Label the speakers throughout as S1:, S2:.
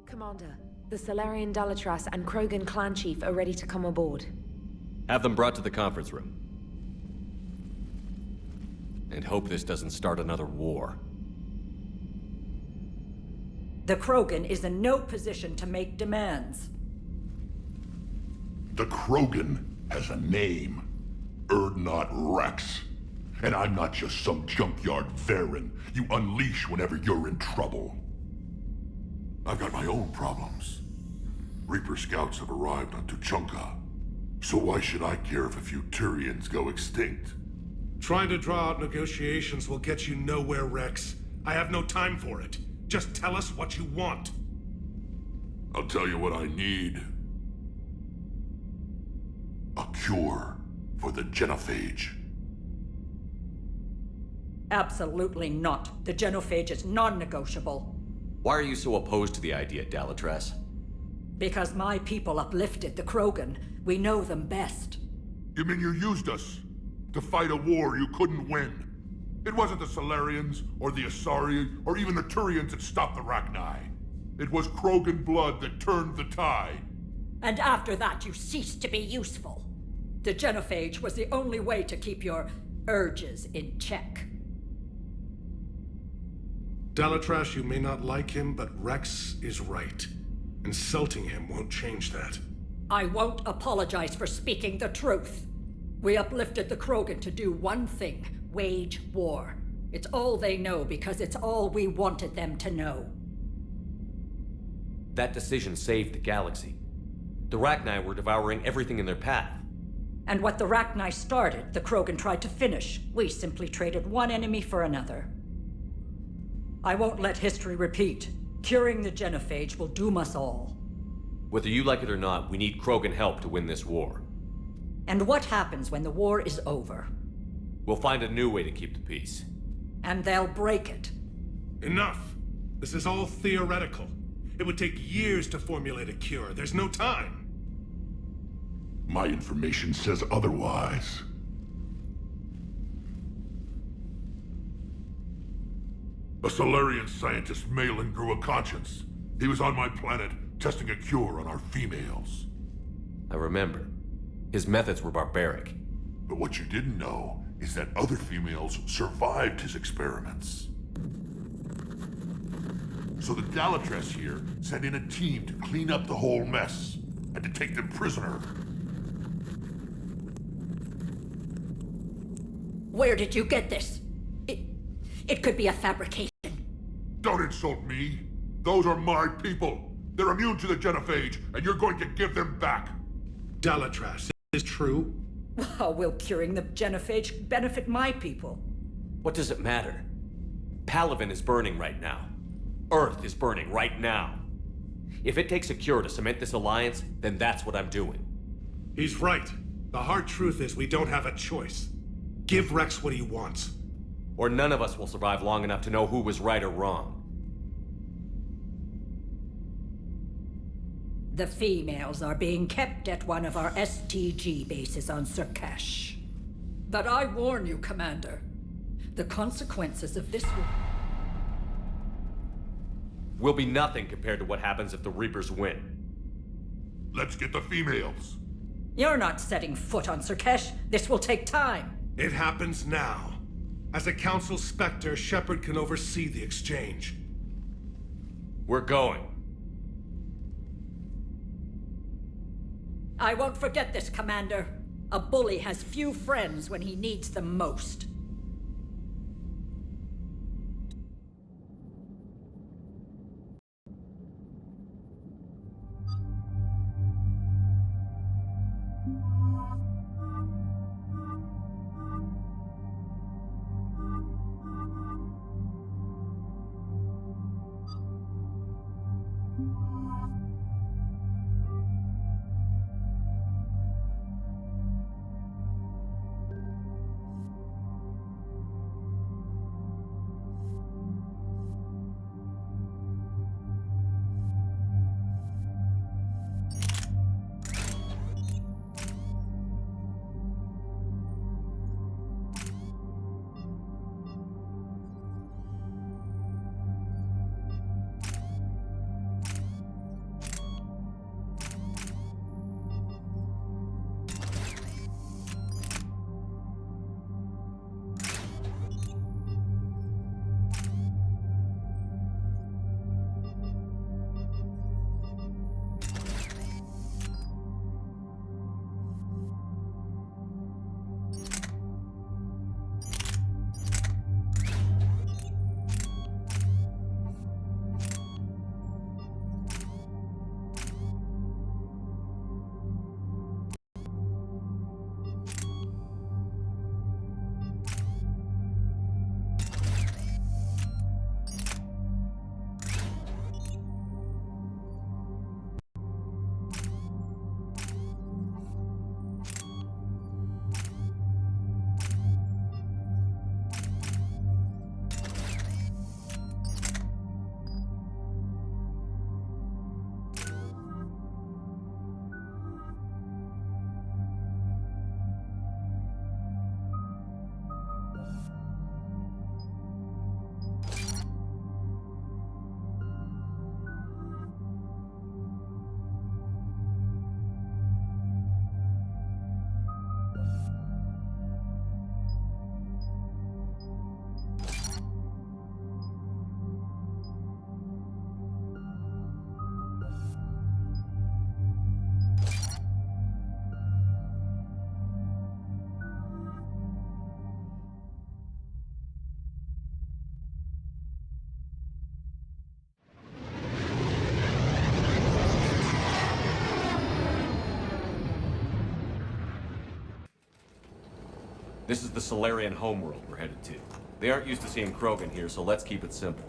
S1: Commander, the Salarian Dalatras and Krogan clan chief are ready to come aboard.
S2: Have them brought to the conference room. And hope this doesn't start another war.
S3: The Krogan is in no position to make demands.
S4: The Krogan has a name. Urdnot Rex. And I'm not just some junkyard Varen you unleash whenever you're in trouble. I've got my own problems. Reaper scouts have arrived on Tuchanka. So why should I care if a few Turians go extinct?
S5: Trying to draw out negotiations will get you nowhere, Rex. I have no time for it. Just tell us what you want.
S4: I'll tell you what I need. A cure for the genophage.
S3: Absolutely not. The genophage is non-negotiable.
S2: Why are you so opposed to the idea, Dalatras?
S3: Because my people uplifted the Krogan. We know them best.
S4: You mean you used us to fight a war you couldn't win? It wasn't the Salarians, or the Asari, or even the Turians that stopped the Rachni. It was Krogan blood that turned the tide.
S3: And after that, you ceased to be useful. The genophage was the only way to keep your urges in check.
S5: Dalatras, you may not like him, but Rex is right. Insulting him won't change that.
S3: I won't apologize for speaking the truth. We uplifted the Krogan to do one thing: wage war. It's all they know because it's all we wanted them to know.
S2: That decision saved the galaxy. The Rachni were devouring everything in their path.
S3: And what the Rachni started, the Krogan tried to finish. We simply traded one enemy for another. I won't let history repeat. Curing the genophage will doom us all.
S2: Whether you like it or not, we need Krogan help to win this war.
S3: And what happens when the war is over?
S2: We'll find a new way to keep the peace.
S3: And they'll break it.
S5: Enough! This is all theoretical. It would take years to formulate a cure. There's no time.
S4: My information says otherwise. A Solarian scientist, Malin, grew a conscience. He was on my planet, testing a cure on our females.
S2: I remember. His methods were barbaric.
S4: But what you didn't know is that other females survived his experiments. So the Dalatras here sent in a team to clean up the whole mess, and to take them prisoner.
S3: Where did you get this? It could be a fabrication.
S4: Don't insult me. Those are my people. They're immune to the genophage, and you're going to give them back.
S5: Dalatras, is true?
S3: How will curing the genophage benefit my people?
S2: What does it matter? Palaven is burning right now. Earth is burning right now. If it takes a cure to cement this alliance, then that's what I'm doing.
S5: He's right. The hard truth is we don't have a choice. Give Rex what he wants.
S2: Or none of us will survive long enough to know who was right or wrong.
S3: The females are being kept at one of our STG bases on Surkash. But I warn you, Commander. The consequences of this
S2: will be nothing compared to what happens if the Reapers win.
S4: Let's get the females.
S3: You're not setting foot on Surkash. This will take time.
S5: It happens now. As a Council Spectre, Shepard can oversee the exchange.
S2: We're going.
S3: I won't forget this, Commander. A bully has few friends when he needs them most.
S2: This is the Solarian homeworld we're headed to. They aren't used to seeing Krogan here, so let's keep it simple.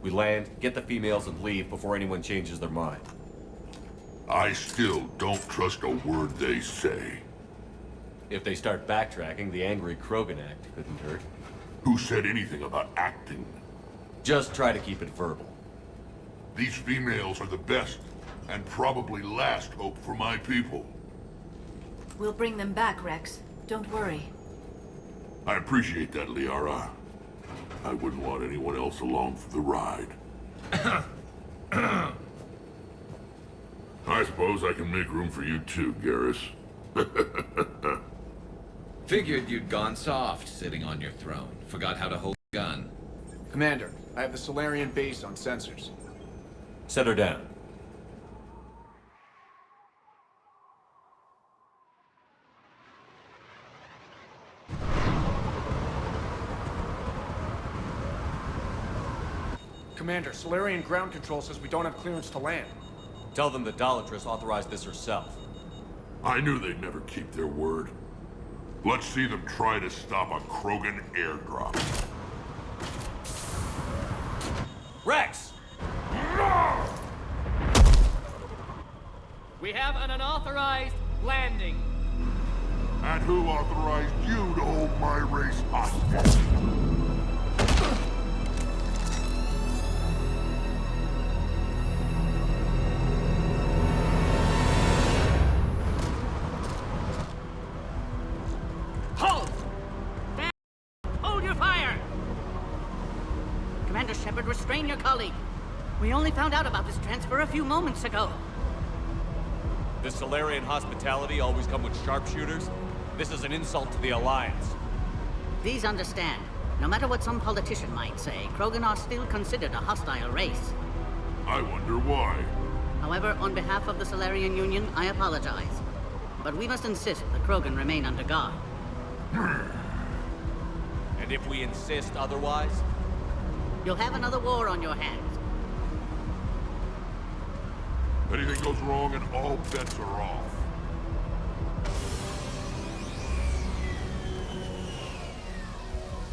S2: We land, get the females, and leave before anyone changes their mind.
S4: I still don't trust a word they say.
S2: If they start backtracking, the angry Krogan act couldn't hurt.
S4: Who said anything about acting?
S2: Just try to keep it verbal.
S4: These females are the best, and probably last hope for my people.
S6: We'll bring them back, Rex. Don't worry.
S4: I appreciate that, Liara. I wouldn't want anyone else along for the ride. I suppose I can make room for you too, Garrus.
S7: Figured you'd gone soft sitting on your throne. Forgot how to hold a gun.
S8: Commander, I have the Solarian base on sensors.
S2: Set her down.
S8: Commander, Solarian ground control says we don't have clearance to land.
S2: Tell them the Dolatress authorized this herself.
S4: I knew they'd never keep their word. Let's see them try to stop a Krogan airdrop.
S2: Rex!
S9: We have an unauthorized landing.
S4: And who authorized you to hold my race hostage?
S9: Hold! Hold your fire! Commander Shepard, restrain your colleague. We only found out about this transfer a few moments ago.
S2: Does Solarian hospitality always come with sharpshooters? This is an insult to the Alliance.
S9: Please understand, no matter what some politician might say, Krogan are still considered a hostile race.
S4: I wonder why.
S9: However, on behalf of the Solarian Union, I apologize. But we must insist the Krogan remain under guard.
S2: And if we insist otherwise?
S9: You'll have another war on your hands.
S4: Anything goes wrong and all bets are off.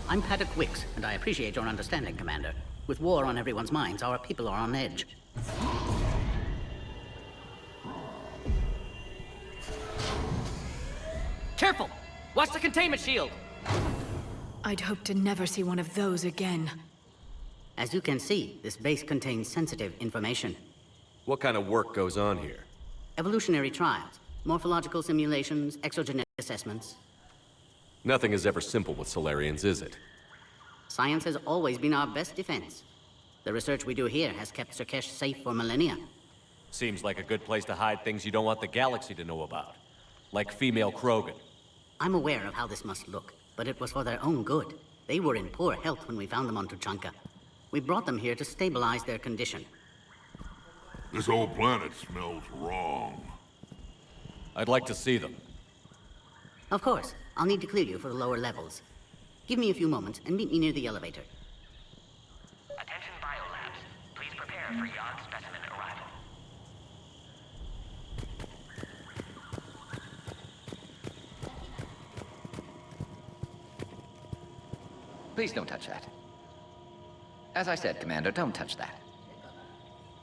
S9: I'm Paddock Wicks, and I appreciate your understanding, Commander. With war on everyone's minds, our people are on edge. Careful! Watch the containment shield!
S6: I'd hope to never see one of those again.
S9: As you can see, this base contains sensitive information.
S2: What kind of work goes on here?
S9: Evolutionary trials, morphological simulations, exogenetic assessments.
S2: Nothing is ever simple with Solarians, is it?
S9: Science has always been our best defense. The research we do here has kept Surkesh safe for millennia.
S2: Seems like a good place to hide things you don't want the galaxy to know about. Like female Krogan.
S9: I'm aware of how this must look, but it was for their own good. They were in poor health when we found them on Tuchanka. We brought them here to stabilize their condition.
S4: This whole planet smells wrong.
S2: I'd like to see them.
S9: Of course, I'll need to clear you for the lower levels. Give me a few moments and meet me near the elevator.
S10: Attention biolabs. Please prepare for yacht specimen arrival.
S11: Please don't touch that. As I said, Commander, don't touch that.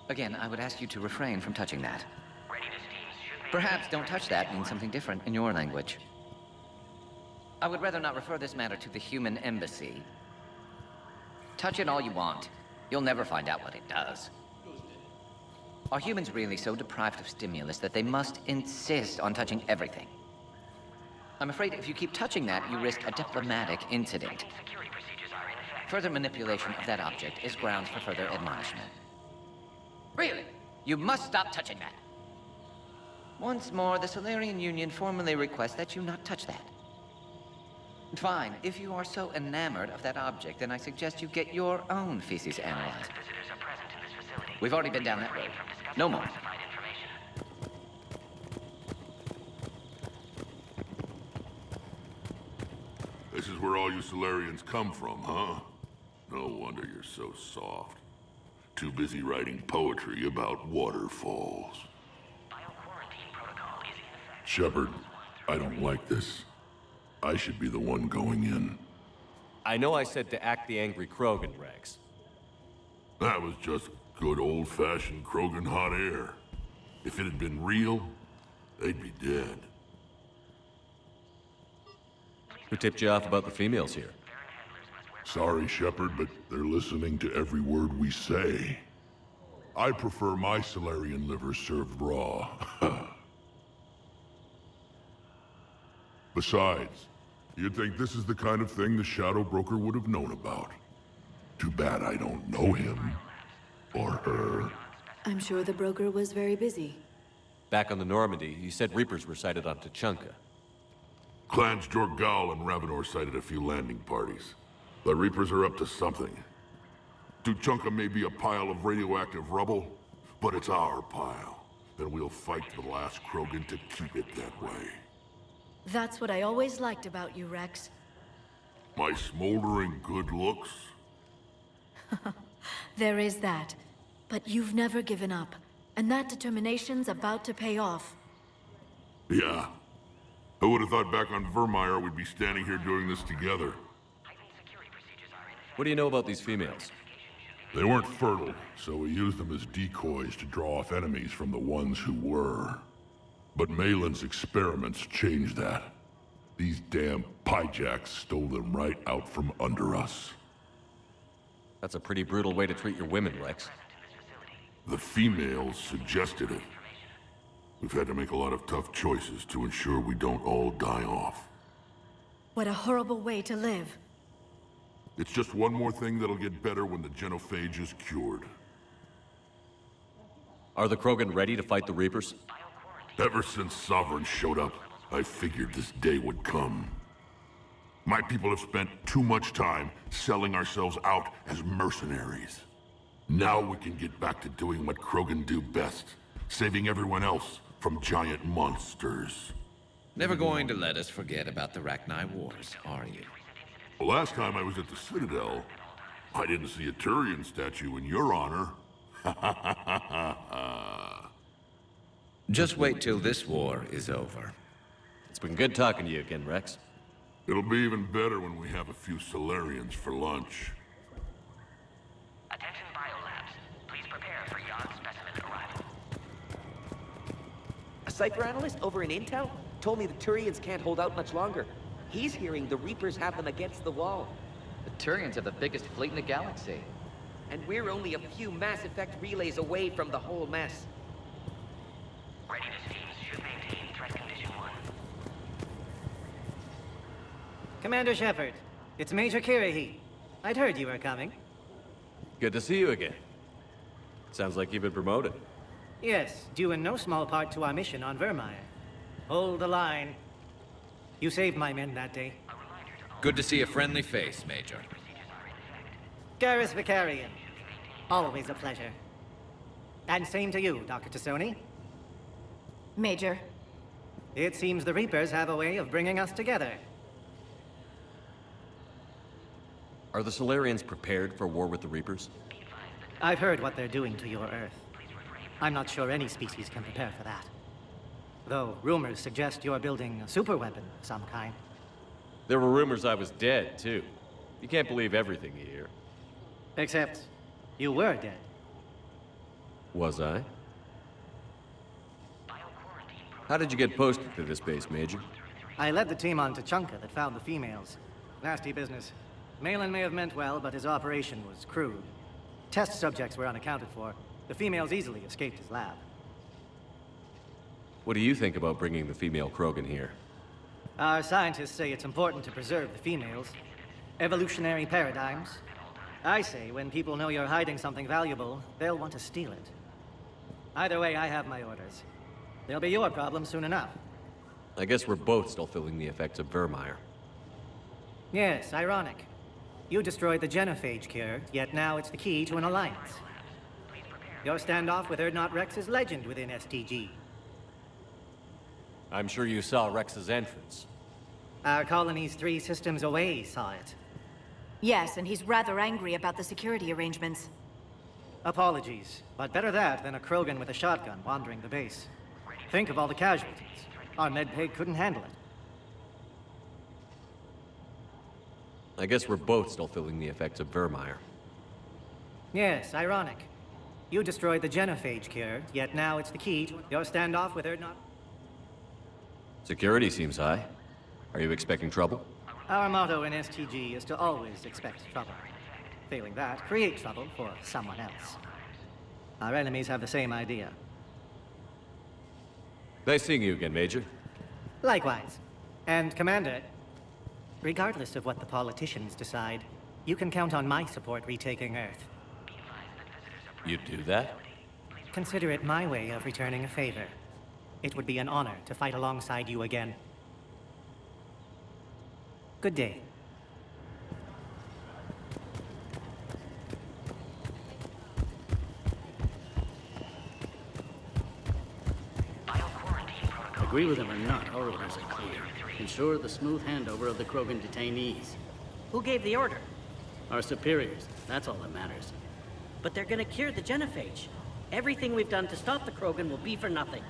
S11: Again, I would ask you to refrain from touching that.
S10: Readiness teams should make...
S11: Perhaps don't touch that means something different in your language. I would rather not refer this matter to the human embassy. Touch it all you want. You'll never find out what it does. Are humans really so deprived of stimulus that they must insist on touching everything? I'm afraid if you keep touching that, you risk a diplomatic incident.
S10: Security procedures are in effect.
S11: Further manipulation of that object is grounds for further admonishment. Really? You must stop touching that. Once more, the Solarian Union formally requests that you not touch that. Fine. If you are so enamored of that object, then I suggest you get your own feces analyzed.
S10: Visitors are present in this facility.
S11: We've already been down that road. No more.
S10: Classified information.
S4: This is where all you Solarians come from, huh? No wonder you're so soft. Too busy writing poetry about waterfalls.
S10: Bioquarantine protocol is in effect.
S4: Shepard, I don't like this. I should be the one going in.
S2: I know I said to act the angry Krogan, Rex.
S4: That was just good old-fashioned Krogan hot air. If it had been real, they'd be dead.
S2: Who tipped you off about the females here?
S4: Sorry, Shepard, but they're listening to every word we say. I prefer my Solarian liver served raw. Besides, you'd think this is the kind of thing the Shadow Broker would have known about. Too bad I don't know him. Or her.
S6: I'm sure the broker was very busy.
S2: Back on the Normandy, you said Reapers were sighted on Tuchanka.
S4: Clans Jorgal and Ravenor sighted a few landing parties. The Reapers are up to something. Tuchanka may be a pile of radioactive rubble, but it's our pile. And we'll fight to the last Krogan to keep it that way.
S6: That's what I always liked about you, Rex.
S4: My smoldering good looks?
S6: There is that. But you've never given up. And that determination's about to pay off.
S4: Yeah. I would have thought back on Vermeer we'd be standing here doing this together.
S2: What do you know about these females?
S4: They weren't fertile, so we used them as decoys to draw off enemies from the ones who were. But Malin's experiments changed that. These damn pyjacks stole them right out from under us.
S2: That's a pretty brutal way to treat your women, Rex.
S4: The females suggested it. We've had to make a lot of tough choices to ensure we don't all die off.
S6: What a horrible way to live.
S4: It's just one more thing that'll get better when the genophage is cured.
S2: Are the Krogan ready to fight the Reapers?
S4: Ever since Sovereign showed up, I figured this day would come. My people have spent too much time selling ourselves out as mercenaries. Now we can get back to doing what Krogan do best, saving everyone else from giant monsters.
S7: Never going to let us forget about the Rachni Wars, are you?
S4: The last time I was at the Citadel, I didn't see a Turian statue in your honor.
S7: Just wait till this war is over.
S2: It's been good talking to you again, Rex.
S4: It'll be even better when we have a few Solarians for lunch.
S10: Attention biolabs. Please prepare for yon specimen arrival.
S12: A cipher analyst over in Intel told me the Turians can't hold out much longer. He's hearing the Reapers have them against the wall.
S11: The Turians have the biggest fleet in the galaxy.
S12: And we're only a few Mass Effect relays away from the whole mess.
S10: Readiness teams should maintain threat condition 1.
S13: Commander Shepard, it's Major Kirahi. I'd heard you were coming.
S2: Good to see you again. Sounds like you've been promoted.
S13: Yes, due in no small part to our mission on Vermeer. Hold the line. You saved my men that day.
S7: Good to see a friendly face, Major.
S13: Garrus Vicarian. Always a pleasure. And same to you, Dr. Tassoni.
S6: Major.
S13: It seems the Reapers have a way of bringing us together.
S2: Are the Solarians prepared for war with the Reapers?
S13: I've heard what they're doing to your Earth. I'm not sure any species can prepare for that. Though rumors suggest you're building a superweapon of some kind.
S2: There were rumors I was dead, too. You can't believe everything you hear.
S13: Except, you were dead.
S2: Was I? How did you get posted to this base, Major?
S13: I led the team on Tuchanka that found the females. Nasty business. Malin may have meant well, but his operation was crude. Test subjects were unaccounted for. The females easily escaped his lab.
S2: What do you think about bringing the female Krogan here?
S13: Our scientists say it's important to preserve the females. Evolutionary paradigms. I say when people know you're hiding something valuable, they'll want to steal it. Either way, I have my orders. They'll be your problem soon enough.
S2: I guess we're both still feeling the effects of Vermeer.
S13: Yes, ironic. You destroyed the genophage cure, yet now it's the key to an alliance. Your standoff with Urdnot Rex is legend within STG.
S2: I'm sure you saw Rex's entrance.
S13: Our colony's 3 systems away saw it.
S6: Yes, and he's rather angry about the security arrangements.
S13: Apologies, but better that than a Krogan with a shotgun wandering the base. Think of all the casualties. Our medbay couldn't handle it.
S2: I guess we're both still feeling the effects of Vermeer.
S13: Yes, ironic. You destroyed the genophage cure, yet now it's the key to your standoff with Erdnot.
S2: Security seems high. Are you expecting trouble?
S13: Our motto in STG is to always expect trouble. Failing that, create trouble for someone else. Our enemies have the same idea.
S2: Nice seeing you again, Major.
S13: Likewise. And Commander, regardless of what the politicians decide, you can count on my support retaking Earth.
S2: You'd do that?
S13: Consider it my way of returning a favor. It would be an honor to fight alongside you again. Good day.
S9: Agree with him or not, our orders are clear. Ensure the smooth handover of the Krogan detainees.
S14: Who gave the order?
S9: Our superiors. That's all that matters.
S14: But they're gonna cure the genophage. Everything we've done to stop the Krogan will be for nothing.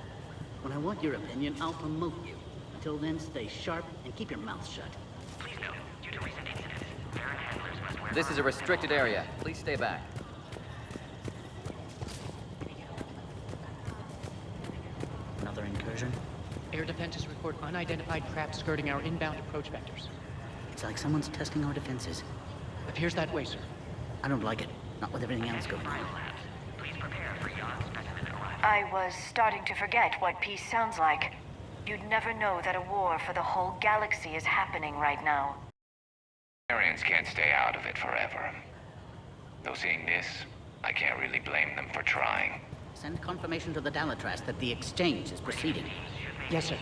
S9: When I want your opinion, I'll promote you. Until then, stay sharp and keep your mouth shut.
S10: Please note, due to recent incidents, Baron handlers must wear...
S11: This is a restricted area. Please stay back.
S9: Another incursion?
S15: Air defenses report unidentified craft skirting our inbound approach vectors.
S9: It's like someone's testing our defenses.
S15: Appears that way, sir.
S9: I don't like it. Not with everything else going on.
S10: Please prepare for Jan specimen arrival.
S16: I was starting to forget what peace sounds like. You'd never know that a war for the whole galaxy is happening right now.
S17: Arians can't stay out of it forever. Though seeing this, I can't really blame them for trying.
S9: Send confirmation to the Dalatras that the exchange is proceeding.
S15: Yes, sir.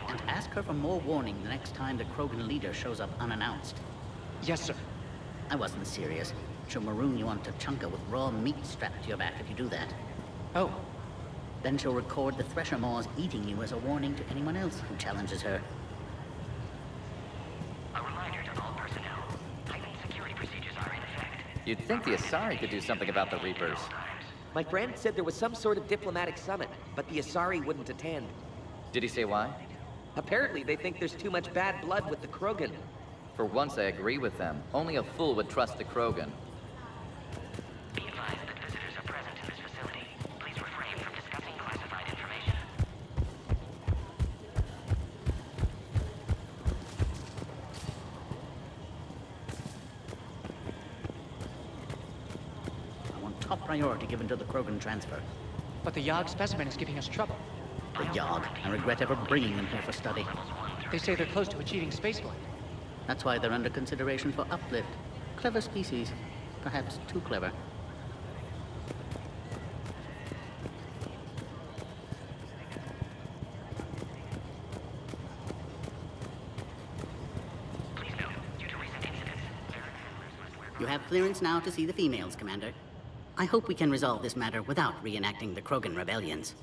S9: And ask her for more warning the next time the Krogan leader shows up unannounced.
S15: Yes, sir.
S9: I wasn't serious. She'll maroon you on Tuchanka with raw meat strapped to your back if you do that.
S15: Oh.
S9: Then she'll record the Thresher Maws eating you as a warning to anyone else who challenges her.
S10: A reminder to all personnel. Heightened security procedures are in effect.
S11: You'd think the Asari could do something about the Reapers.
S12: My friend said there was some sort of diplomatic summit, but the Asari wouldn't attend.
S11: Did he say why?
S12: Apparently they think there's too much bad blood with the Krogan.
S11: For once, I agree with them. Only a fool would trust the Krogan.
S10: Be advised that visitors are present in this facility. Please refrain from discussing classified information.
S9: I want top priority given to the Krogan transfer.
S15: But the Yogg specimen is giving us trouble.
S9: The Yogg. I regret ever bringing them here for study.
S15: They say they're close to achieving spaceflight.
S9: That's why they're under consideration for uplift. Clever species. Perhaps too clever. You have clearance now to see the females, Commander. I hope we can resolve this matter without reenacting the Krogan rebellions.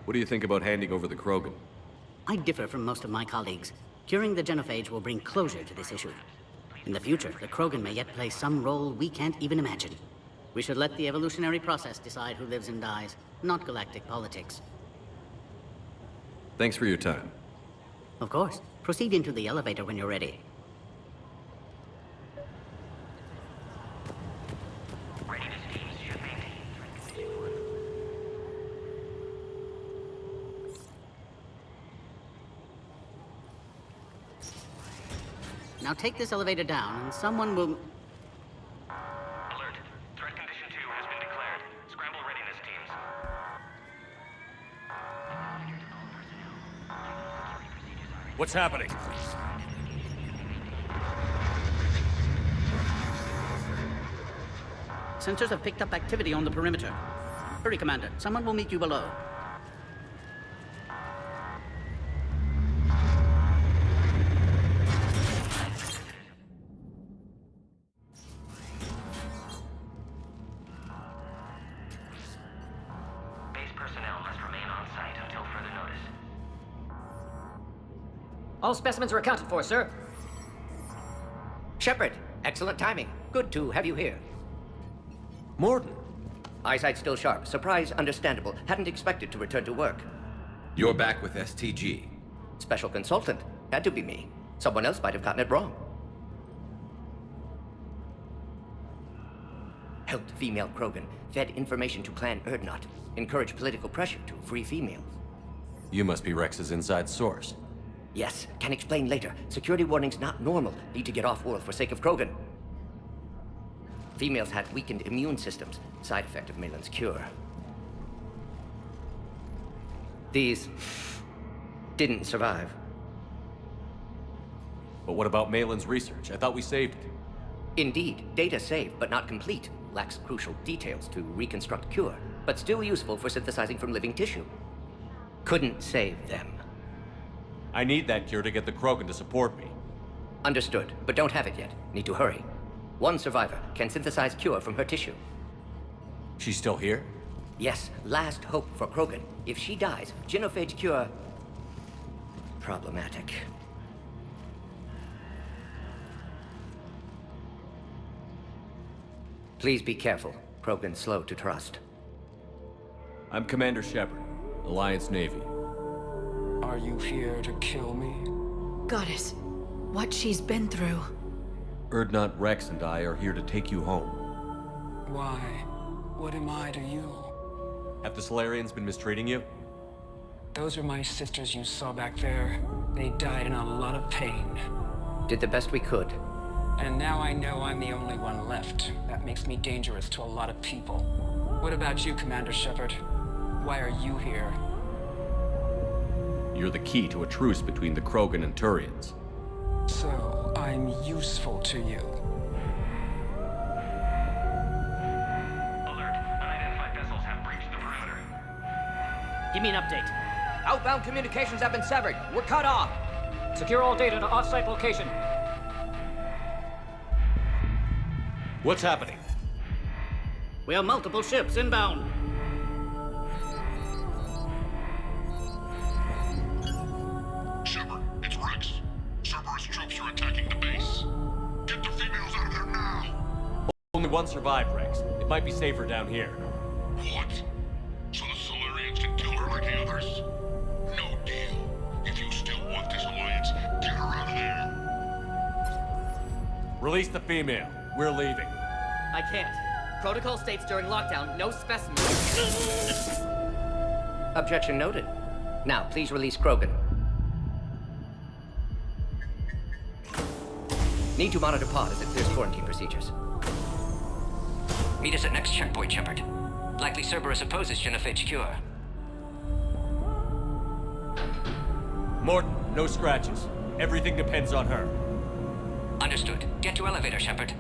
S2: What do you think about handing over the Krogan?
S9: I differ from most of my colleagues. Curing the genophage will bring closure to this issue. In the future, the Krogan may yet play some role we can't even imagine. We should let the evolutionary process decide who lives and dies, not galactic politics.
S2: Thanks for your time.
S9: Of course. Proceed into the elevator when you're ready. Now take this elevator down, and someone will...
S10: Alert. Threat condition 2 has been declared. Scramble readiness teams.
S2: What's happening?
S9: Sensors have picked up activity on the perimeter. Hurry, Commander. Someone will meet you below.
S18: All specimens are accounted for, sir. Shepard, excellent timing. Good to have you here.
S19: Morden. Eyesight still sharp. Surprise understandable. Hadn't expected to return to work.
S7: You're back with STG.
S18: Special consultant. Had to be me. Someone else might have gotten it wrong. Helped female Krogan. Fed information to Clan Urdnot. Encouraged political pressure to free females.
S2: You must be Rex's inside source.
S18: Yes, can explain later. Security warnings not normal. Need to get off-world for sake of Krogan. Females had weakened immune systems. Side effect of Malin's cure. These didn't survive.
S2: But what about Malin's research? I thought we saved it.
S18: Indeed, data saved, but not complete. Lacks crucial details to reconstruct cure, but still useful for synthesizing from living tissue. Couldn't save them.
S2: I need that cure to get the Krogan to support me.
S18: Understood, but don't have it yet. Need to hurry. One survivor can synthesize cure from her tissue.
S2: She's still here?
S18: Yes, last hope for Krogan. If she dies, genophage cure... problematic. Please be careful. Krogan's slow to trust.
S2: I'm Commander Shepard, Alliance Navy.
S19: Are you here to kill me?
S6: Goddess, what she's been through.
S2: Urdnot, Rex, and I are here to take you home.
S19: Why? What am I to you?
S2: Have the Solarians been mistreating you?
S19: Those are my sisters you saw back there. They died in a lot of pain.
S18: Did the best we could.
S19: And now I know I'm the only one left. That makes me dangerous to a lot of people. What about you, Commander Shepard? Why are you here?
S2: You're the key to a truce between the Krogan and Turians.
S19: So, I'm useful to you.
S10: Alert. Unidentified vessels have breached the perimeter.
S14: Give me an update.
S18: Outbound communications have been severed. We're cut off.
S15: Secure all data to off-site location.
S2: What's happening?
S9: We have multiple ships inbound.
S4: Shepard, it's Rex. Cerberus troops are attacking the base. Get the females out of there now!
S2: Only one survived, Rex. It might be safer down here.
S4: What? So the Solarians can kill her like the others? No deal. If you still want this alliance, get her out of there.
S2: Release the female. We're leaving.
S20: I can't. Protocol states during lockdown, no specimens.
S18: Objection noted. Now, please release Krogan. Need to monitor pod as it clears quarantine procedures.
S10: Meet us at next checkpoint, Shepard. Likely Cerberus opposes genophage cure.
S2: Morton, no scratches. Everything depends on her.
S10: Understood. Get to elevator, Shepard.